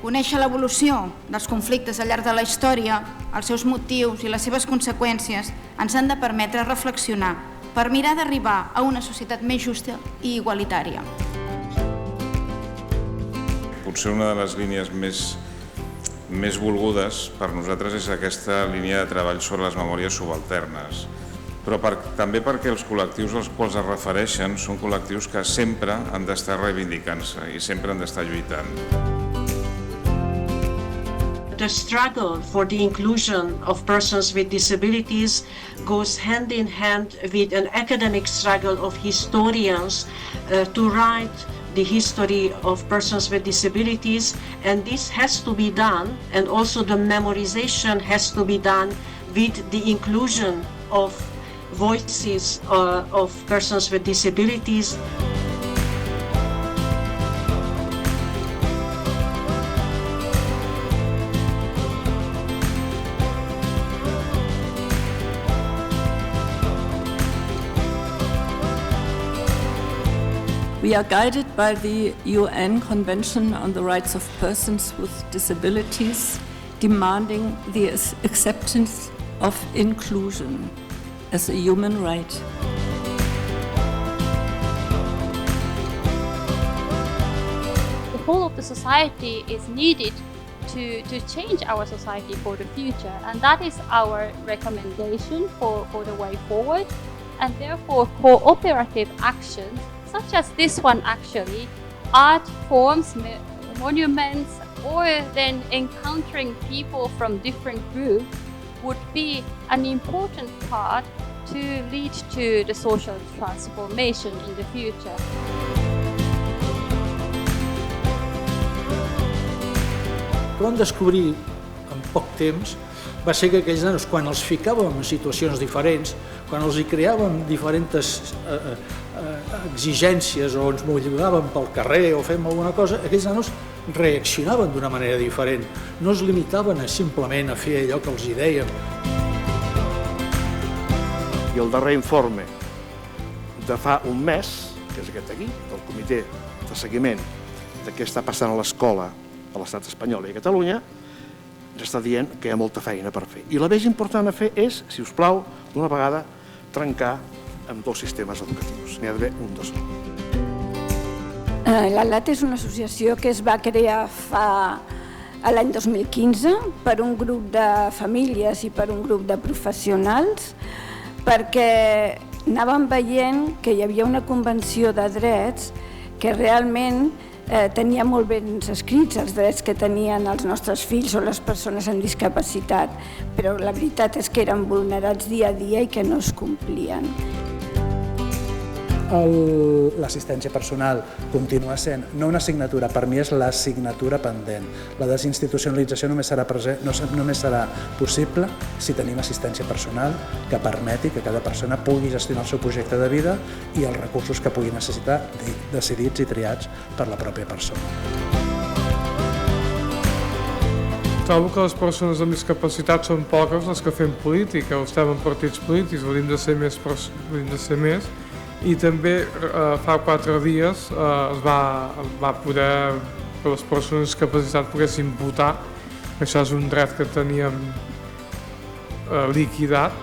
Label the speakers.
Speaker 1: Conèixer l'evolució dels conflictes al llarg de la història, els seus motius i les seves conseqüències ens han de permetre reflexionar per mirar d'arribar a una societat més justa i igualitària.
Speaker 2: Potser una de les línies més volgudes per nosaltres és aquesta línia de treball sobre les memòries subalternes, però també perquè els col·lectius als quals es refereixen són col·lectius que sempre han d'estar reivindicant-se i sempre han d'estar lluitant.
Speaker 3: The struggle for the inclusion of persons with disabilities goes hand in hand with an academic struggle of historians to write the history of persons with disabilities, and this has to be done, and also the memorization has to be done with the inclusion of voices of persons with disabilities.
Speaker 4: We are guided by the UN Convention on the Rights of Persons with Disabilities, demanding the acceptance of inclusion as a human right.
Speaker 5: The whole of the society is needed to change our society for the future, and that is our recommendation for the way forward. And therefore cooperative actions such as this one actually, art forms, monuments, or then encountering people from different groups would be an important part to lead to the social transformation in the future.
Speaker 6: El que vam descobrir en poc temps va ser que aquells nanos, quan els ficàvem en situacions diferents, quan els hi creàvem diferents exigències o ens mobilitàvem pel carrer o fem alguna cosa, aquells nanos reaccionaven d'una manera diferent, no es limitaven simplement a fer allò que els hi dèiem.
Speaker 7: I el darrer informe de fa un mes, que és aquest aquí, del comitè de seguiment de què està passant a l'escola a l'estat espanyol i a Catalunya, ens està dient que hi ha molta feina per fer. I la més important a fer és, si us plau, d'una vegada, trencar amb dos sistemes educatius. N'hi ha d'haver un de sol.
Speaker 4: L'ALAT és una associació que es va crear l'any 2015 per un grup de famílies i per un grup de professionals, perquè anàvem veient que hi havia una convenció de drets que realment tenia molt ben escrits els drets que tenien els nostres fills o les persones amb discapacitat, però la veritat és que eren vulnerats dia a dia i que no es complien.
Speaker 8: L'assistència personal continua sent no una assignatura, per mi és l'assignatura pendent. La desinstitucionalització només serà possible si tenim assistència personal que permeti que cada persona pugui gestionar el seu projecte de vida i els recursos que pugui necessitar decidits i triats per la pròpia persona.
Speaker 9: Trobo que les persones amb discapacitat són poques les que fem política, o estem en partits polítics, hauríem de ser més. I també fa 4 dies es va poder que les persones amb discapacitat poguessin votar. Això és un dret que teníem liquidat.